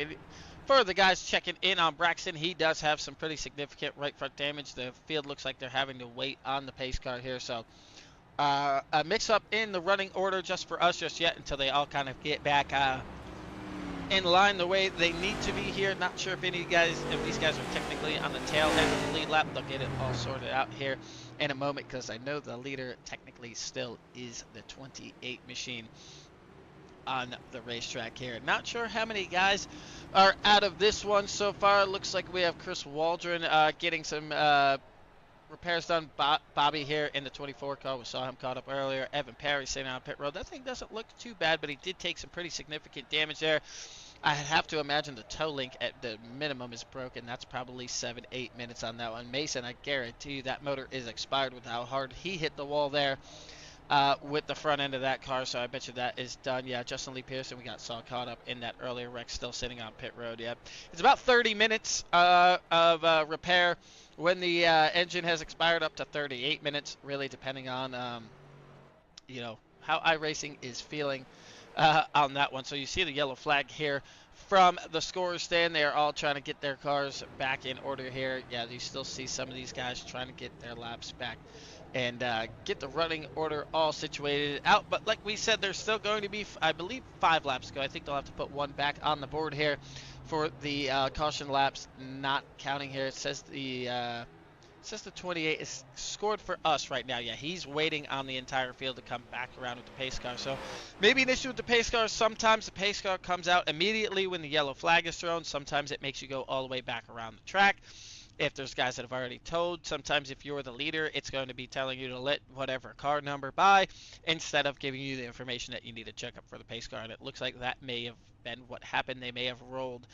S1: For the guys checking in on Braxton, he does have some pretty significant right front damage. The field looks like they're having to wait on the pace car here. So a mix-up in the running order just for us just yet until they all kind of get back in line the way they need to be here. Not sure if these guys are technically on the tail end of the lead lap. They'll get it all sorted out here in a moment, because I know the leader technically still is the 28 machine on the racetrack here. Not sure how many guys are out of this one so far. It looks like we have Chris Waldron getting some repairs done. Bobby here in the 24 car, we saw him caught up earlier. Evan Perry sitting on pit road. That thing doesn't look too bad, but he did take some pretty significant damage there. I have to imagine the toe link at the minimum is broken. That's probably 7-8 minutes on that one. Mason, I guarantee you that motor is expired with how hard he hit the wall there with the front end of that car. So I bet you that is done. Yeah, Justin Lee Pearson, we saw caught up in that earlier wreck, still sitting on pit road. Yeah, it's about 30 minutes of repair when the engine has expired, up to 38 minutes, really depending on how iRacing is feeling on that one. So you see the yellow flag here from the scorers stand. They are all trying to get their cars back in order here. Yeah, you still see some of these guys trying to get their laps back and get the running order all situated out. But like we said, there's still going to be, I believe, 5 laps to go. I think they'll have to put one back on the board here for the caution laps not counting here. It says the 28 is scored for us right now. Yeah, he's waiting on the entire field to come back around with the pace car. So maybe an issue with the pace car. Sometimes the pace car comes out immediately when the yellow flag is thrown. Sometimes it makes you go all the way back around the track. If there's guys that have already towed, sometimes if you're the leader, it's going to be telling you to let whatever car number by instead of giving you the information that you need to check up for the pace car. And it looks like that may have been what happened. They may have rolled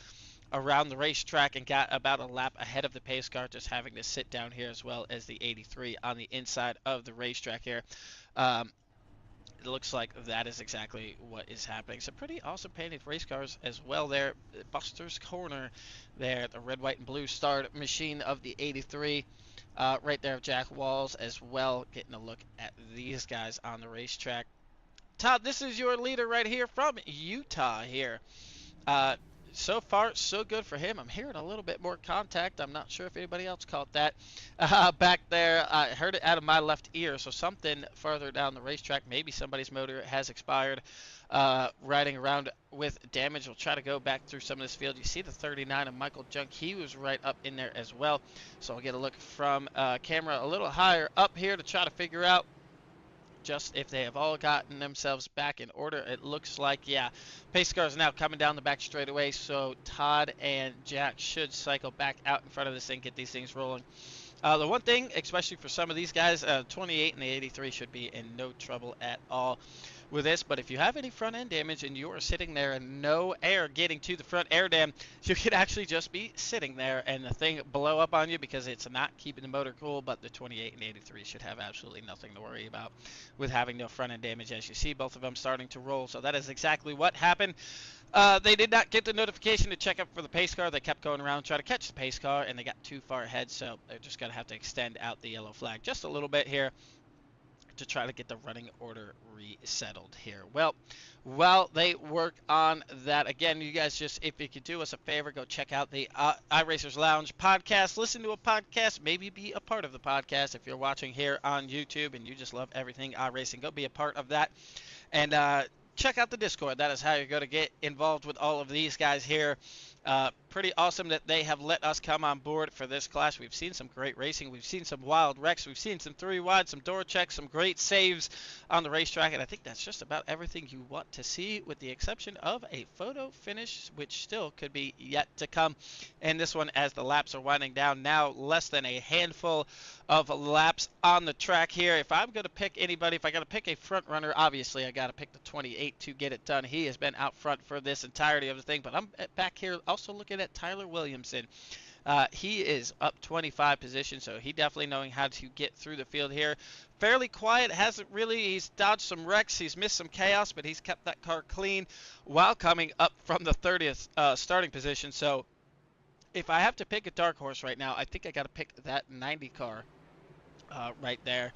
S1: around the racetrack and got about a lap ahead of the pace car, just having to sit down here, as well as the 83 on the inside of the racetrack here. It looks like that is exactly what is happening. Some pretty awesome painted race cars as well there. Buster's Corner there, the red, white, and blue start machine of the 83. Right there of Jack Walls as well, getting a look at these guys on the racetrack. Todd, this is your leader right here from Utah here. So far, so good for him. I'm hearing a little bit more contact. I'm not sure if anybody else caught that back there. I heard it out of my left ear, so something further down the racetrack. Maybe somebody's motor has expired. Riding around with damage. We'll try to go back through some of this field. You see the 39 of Michael Junk. He was right up in there as well. So I'll get a look from camera a little higher up here to try to figure out just if they have all gotten themselves back in order. It looks like, yeah, pace cars now coming down the back straightaway, so Todd and Jack should cycle back out in front of this thing, get these things rolling. The one thing, especially for some of these guys, 28 and the 83 should be in no trouble at all with this. But if you have any front end damage and you are sitting there and no air getting to the front air dam, you could actually just be sitting there and the thing blow up on you because it's not keeping the motor cool. But the 28 and 83 should have absolutely nothing to worry about with having no front end damage. As you see, both of them starting to roll. So that is exactly what happened. They did not get the notification to check up for the pace car. They kept going around trying to catch the pace car, and they got too far ahead, so they're just going to have to extend out the yellow flag just a little bit here to try to get the running order resettled here. Well, while they work on that, again, you guys just, if you could do us a favor, go check out the iRacers Lounge podcast. Listen to a podcast, maybe be a part of the podcast. If you're watching here on YouTube and you just love everything iRacing, go be a part of that. And check out the Discord. That is how you're going to get involved with all of these guys here. Pretty awesome that they have let us come on board for this class. We've seen some great racing. We've seen some wild wrecks. We've seen some 3-wide, some door checks, some great saves on the racetrack. And I think that's just about everything you want to see, with the exception of a photo finish, which still could be yet to come. And this one, as the laps are winding down, now less than a handful of laps on the track here. If I'm going to pick anybody, if I got to pick a front runner, obviously I got to pick the 28 to get it done. He has been out front for this entirety of the thing. But I'm back here also looking at Tyler Williamson. He is up 25 positions, so he definitely knowing how to get through the field here. Fairly quiet, he's dodged some wrecks, he's missed some chaos, but he's kept that car clean while coming up from the 30th starting position. So if I have to pick a dark horse right now, I think I got to pick that 90 car right there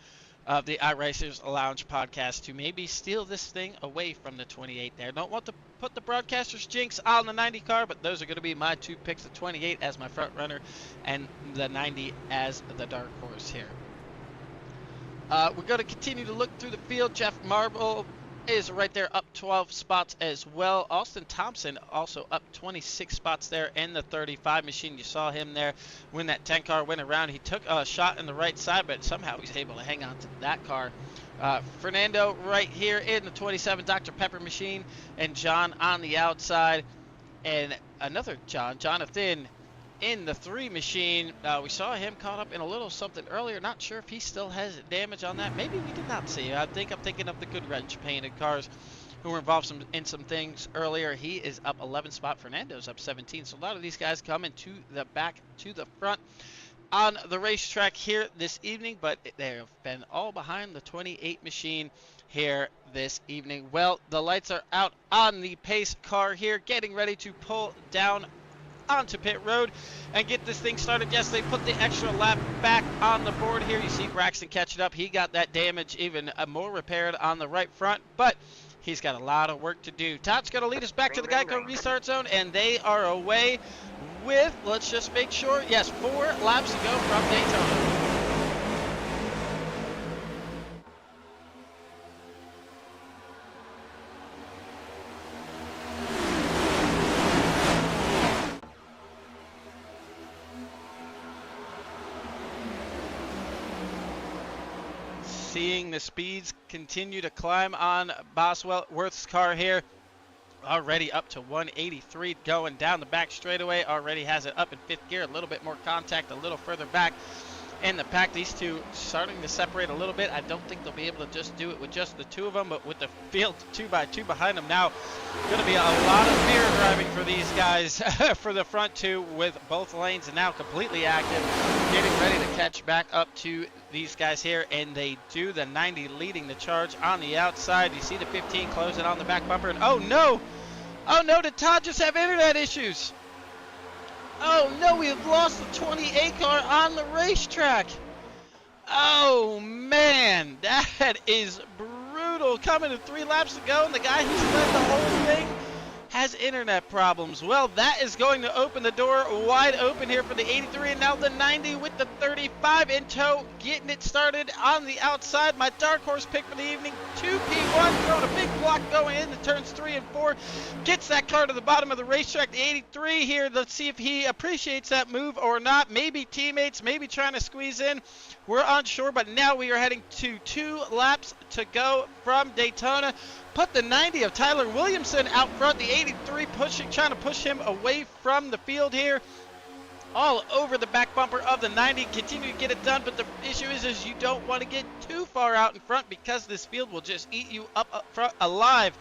S1: of the iRacers Lounge podcast to maybe steal this thing away from the 28 there. Don't want to put the broadcaster's jinx on the 90 car, but those are going to be my two picks, the 28 as my front runner and the 90 as the dark horse here. We're going to continue to look through the field. Jeff Marble is right there, up 12 spots as well. Austin Thompson also up 26 spots there in the 35 machine. You saw him there when that 10 car went around. He took a shot in the right side, but somehow he's able to hang on to that car. Fernando right here in the 27 Dr. Pepper machine, and John on the outside, and another Jonathan in the 3 machine. We saw him caught up in a little something earlier. Not sure if he still has damage on that. Maybe we did not see. I'm thinking of the good wrench painted cars who were involved in some things earlier. He is up 11 spot. Fernando's up 17. So a lot of these guys coming to the back, to the front on the racetrack here this evening, but they have been all behind the 28 machine here this evening. Well, the lights are out on the pace car here, getting ready to pull down onto pit road and get this thing started. Yes, they put the extra lap back on the board here. You see Braxton catching up. He got that damage even more repaired on the right front, but he's got a lot of work to do. Todd's going to lead us back to the Geico restart zone, and they are away with, let's just make sure, yes, 4 laps to go from Daytona. Seeing the speeds continue to climb on Bosworth's car here. Already up to 183 going down the back straightaway. Already has it up in 5th gear. A little bit more contact a little further back in the pack. These two starting to separate a little bit. I don't think they'll be able to just do it with just the 2 of them, but with the field 2x2 behind them now, going to be a lot of mirror driving for these guys for the front 2 with both lanes now completely active, getting ready to catch back up to these guys here, and they do. The 90 leading the charge on the outside. You see the 15 closing on the back bumper, and oh no, did Todd just have internet issues? Oh no, we have lost the 28 car on the racetrack. Oh man, that is brutal. Coming to 3 laps to go, and the guy who's led the whole thing has internet problems. Well, that is going to open the door wide open here for the 83, and now the 90 with the 35 in tow, getting it started on the outside. My dark horse pick for the evening, 2P1, throwing a big block going into turns 3 and 4, gets that car to the bottom of the racetrack. The 83 here, let's see if he appreciates that move or not. Maybe teammates, maybe trying to squeeze in. We're unsure, but now we are heading to 2 laps to go from Daytona. Put the 90 of Tyler Williamson out front, the 83 trying to push him away from the field here. All over the back bumper of the 90, continue to get it done, but the issue is you don't want to get too far out in front because this field will just eat you up front alive.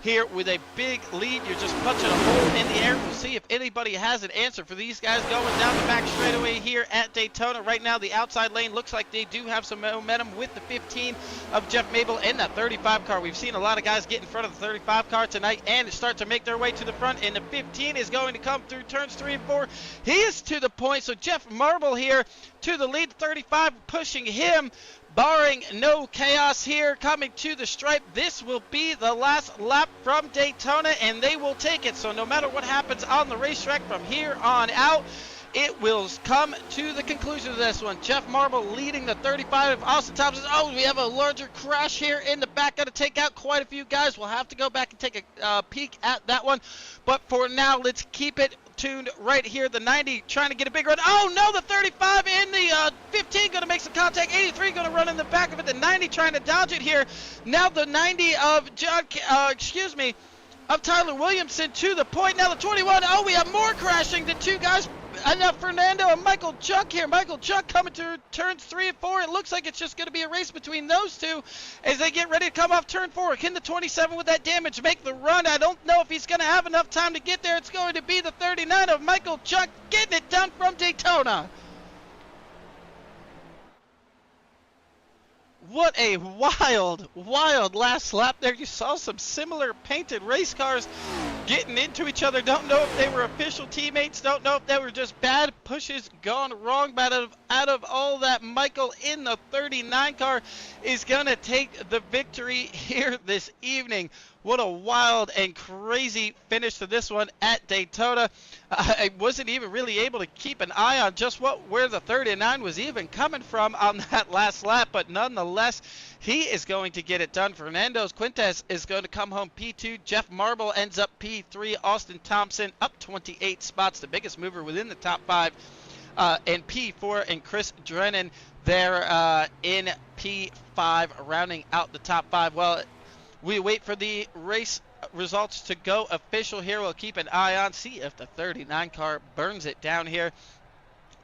S1: Here with a big lead, you're just punching a hole in the air. We'll see if anybody has an answer for these guys going down the back straightaway here at Daytona. Right now, the outside lane looks like they do have some momentum with the 15 of Jeff Mabel and that 35 car. We've seen a lot of guys get in front of the 35 car tonight and start to make their way to the front, and the 15 is going to come through turns 3 and 4. He is to the point, so Jeff Marble here to the lead, 35 pushing him. Barring no chaos here, coming to the stripe, this will be the last lap from Daytona, and they will take it. So no matter what happens on the racetrack from here on out, it will come to the conclusion of this one. Jeff Marble leading the 35 of Austin Thompson. Oh, we have a larger crash here in the back. Got to take out quite a few guys. We'll have to go back and take a peek at that one. But for now, let's keep it tuned right here. The 90 trying to get a big run. Oh no, the 35 and the 15 going to make some contact. 83 going to run in the back of it. The 90 trying to dodge it here. Now the 90 of of Tyler Williamson to the point. Now the 21. Oh, we have more crashing. The 2 guys And now Fernando and Michael Junk here. Michael Junk coming to turns 3 and 4. It looks like it's just going to be a race between those two as they get ready to come off turn 4. Can the 27 with that damage make the run? I don't know if he's going to have enough time to get there. It's going to be the 39 of Michael Junk getting it done from Daytona. What a wild, wild last lap there. You saw some similar painted race cars getting into each other. Don't know if they were official teammates. Don't know if they were just bad pushes gone wrong. But out of all that, Michael in the 39 car is going to take the victory here this evening. What a wild and crazy finish to this one at Daytona. I wasn't even really able to keep an eye on just where the 39 was even coming from on that last lap, but nonetheless, he is going to get it done. Fernando Quintes is going to come home P2. Jeff Marble ends up P3. Austin Thompson up 28 spots, the biggest mover within the top 5. And P4, and Chris Drennan there in P5, rounding out the top 5. Well, we wait for the race results to go official here. We'll keep an eye on, see if the 39 car burns it down here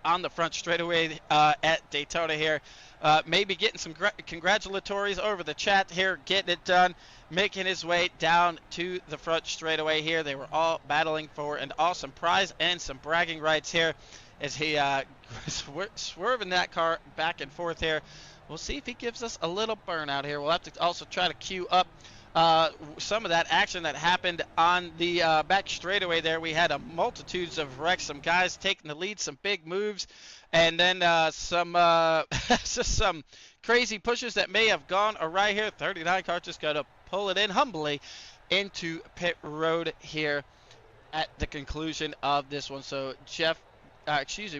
S1: on the front straightaway at Daytona here. Maybe getting some congratulatories over the chat here, getting it done, making his way down to the front straightaway here. They were all battling for an awesome prize and some bragging rights here as he swerving that car back and forth here. We'll see if he gives us a little burnout here. We'll have to also try to queue up some of that action that happened on the back straightaway there. We had multitudes of wrecks, some guys taking the lead, some big moves, and then some just some crazy pushes that may have gone awry here. 39 car just got to pull it in humbly into pit road here at the conclusion of this one. So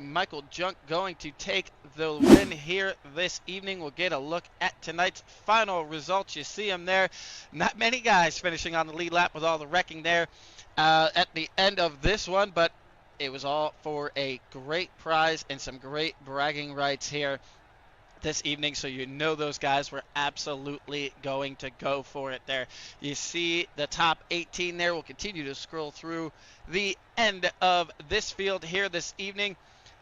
S1: Michael Junk going to take the win here this evening. We'll get a look at tonight's final results. You see them there. Not many guys finishing on the lead lap with all the wrecking there at the end of this one, but it was all for a great prize and some great bragging rights here this evening, so you know those guys were absolutely going to go for it there. You see the top 18 there. We'll continue to scroll through the end of this field here this evening.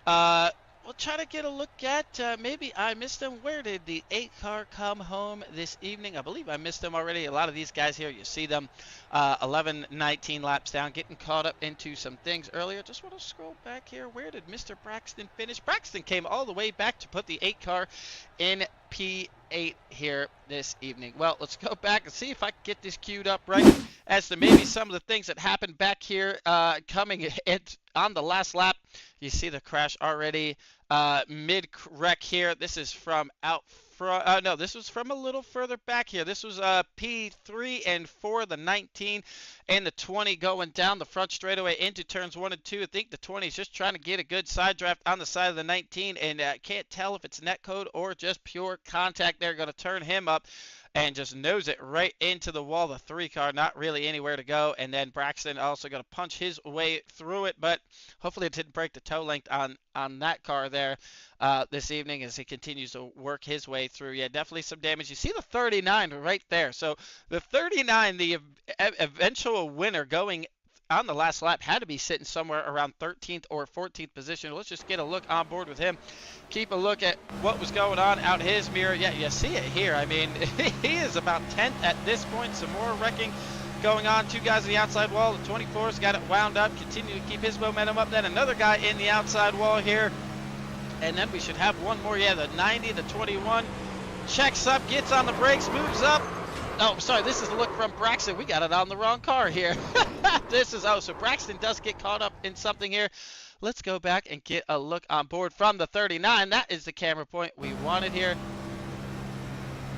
S1: We'll try to get a look at, maybe I missed them. Where did the 8 car come home this evening? I believe I missed them already. A lot of these guys here, you see them 11, 19 laps down, getting caught up into some things earlier. Just want to scroll back here. Where did Mr. Braxton finish? Braxton came all the way back to put the 8 car in P8 here this evening. Well, let's go back and see if I can get this queued up right as to maybe some of the things that happened back here coming on the last lap. You see the crash already mid-wreck here. This is from out front. No, this was from a little further back here. This was P3 and 4, the 19 and the 20 going down the front straightaway into turns 1 and 2. I think the 20 is just trying to get a good side draft on the side of the 19, and can't tell if it's netcode or just pure contact. They're going to turn him up and just nose it right into the wall. The 3 car, not really anywhere to go. And then Braxton also going to punch his way through it, but hopefully it didn't break the toe length on that car there this evening as he continues to work his way through. Yeah, definitely some damage. You see the 39 right there. So the 39, the eventual winner going on the last lap, had to be sitting somewhere around 13th or 14th position. Let's just get a look on board with him. Keep a look at what was going on out his mirror. Yeah, you see it here. I mean, he is about 10th at this point. Some more wrecking going on. 2 guys on the outside wall. The 24's got it wound up. Continue to keep his momentum up. Then another guy in the outside wall here. And then we should have one more. Yeah, the 90, the 21 checks up, gets on the brakes, moves up. Oh, sorry, this is the look from Braxton. We got it on the wrong car here. So Braxton does get caught up in something here. Let's go back and get a look on board from the 39. That is the camera point we wanted here.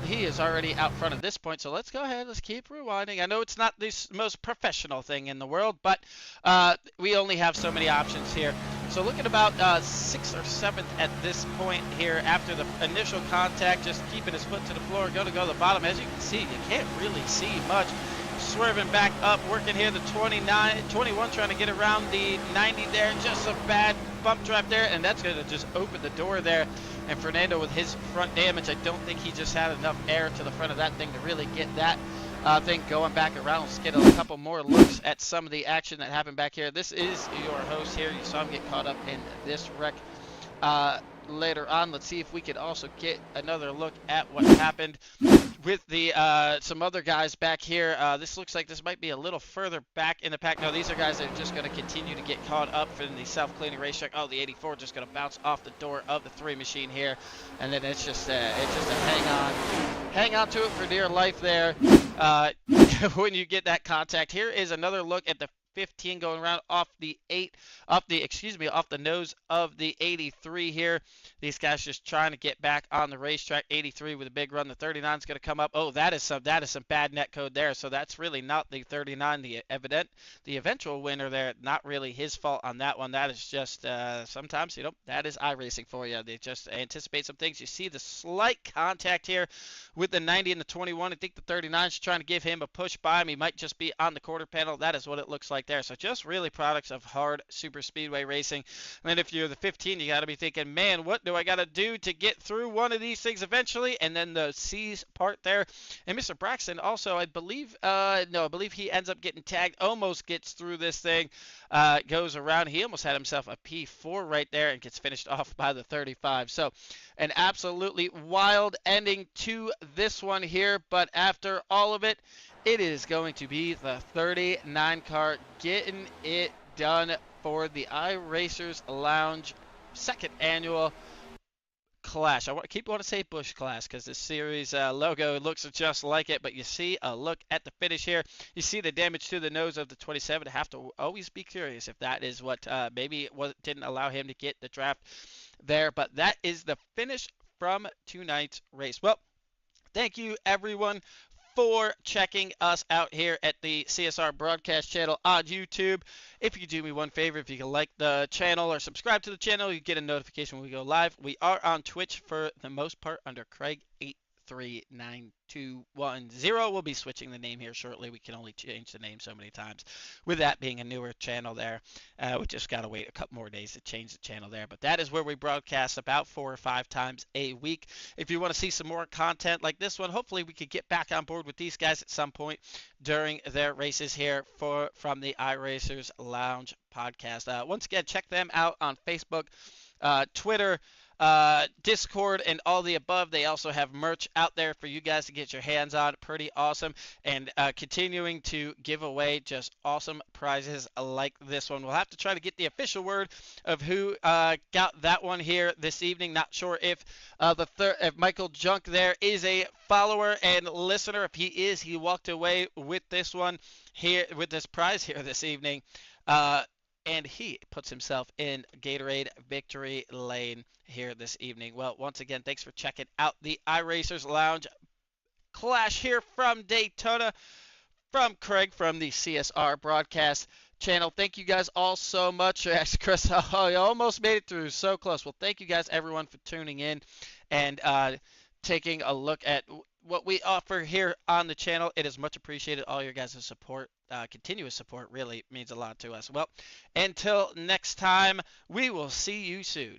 S1: He is already out front at this point, so let's go ahead. Let's keep rewinding. I know it's not the most professional thing in the world, but we only have so many options here. So looking about 6th or 7th at this point here after the initial contact, just keeping his foot to the floor, going to go to the bottom. As you can see, you can't really see much. Swerving back up, working here the 21 trying to get around the 90 there. Just a bad bump drive there, and that's going to just open the door there. And Fernando with his front damage, I don't think he just had enough air to the front of that thing to really get that thing going back around. Let's get a couple more looks at some of the action that happened back here. This is your host here. You saw him get caught up in this wreck later on. Let's see if we could also get another look at what happened with the some other guys back here. This looks like this might be a little further back in the pack. No, these are guys that are just going to continue to get caught up in the self-cleaning racetrack. Oh, the 84 just going to bounce off the door of the 3 machine here, and then it's just a hang on to it for dear life there. When you get that contact, here is another look at the 15 going around off the nose of the 83 here. These guys just trying to get back on the racetrack. 83 with a big run. The 39 is going to come up. Oh, that is some bad net code there. So that's really not the 39, the eventual winner there. Not really his fault on that one. That is just sometimes, that is iRacing for you. They just anticipate some things. You see the slight contact here with the 90 and the 21. I think the 39 is trying to give him a push by him. He might just be on the quarter panel. That is what it looks like there. So just really products of hard super speedway racing. And if you're the 15, you got to be thinking, man, what do I got to do to get through one of these things eventually? And then the C's part there. And Mr. Braxton also, I believe he ends up getting tagged, almost gets through this thing, goes around. He almost had himself a P4 right there and gets finished off by the 35. So an absolutely wild ending to this one here. But after all of it, it is going to be the 39 car getting it done for the iRacers Lounge second annual Clash. I keep wanting to say Bush Clash because the series logo looks just like it, but you see a look at the finish here. You see the damage to the nose of the 27. I have to always be curious if that is what maybe didn't allow him to get the draft there, but that is the finish from tonight's race. Well, thank you everyone for checking us out here at the CSR broadcast channel on YouTube. If you do me one favor, if you can like the channel or subscribe to the channel, you get a notification when we go live. We are on Twitch for the most part under Craig839210. We'll be switching the name here shortly. We can only change the name so many times. With that being a newer channel there, we just got to wait a couple more days to change the channel there. But that is where we broadcast about 4 or 5 times a week. If you want to see some more content like this one, hopefully we could get back on board with these guys at some point during their races here from the iRacers Lounge podcast. Once again, check them out on Facebook, Twitter, Discord, and all the above. They also have merch out there for you guys to get your hands on. Pretty awesome. And continuing to give away just awesome prizes like this one. We'll have to try to get the official word of who got that one here this evening. Not sure if if Michael Junk there is a follower and listener. If he is, he walked away with this one here, with this prize here this evening. And he puts himself in Gatorade victory lane here this evening. Well, once again, thanks for checking out the iRacers Lounge Clash here from Daytona, from Craig from the CSR broadcast channel. Thank you guys all so much. Chris, oh, you almost made it through. So close. Well, thank you guys, everyone, for tuning in and taking a look at what we offer here on the channel. It is much appreciated. All your guys' support, continuous support, really means a lot to us. Well, until next time, we will see you soon.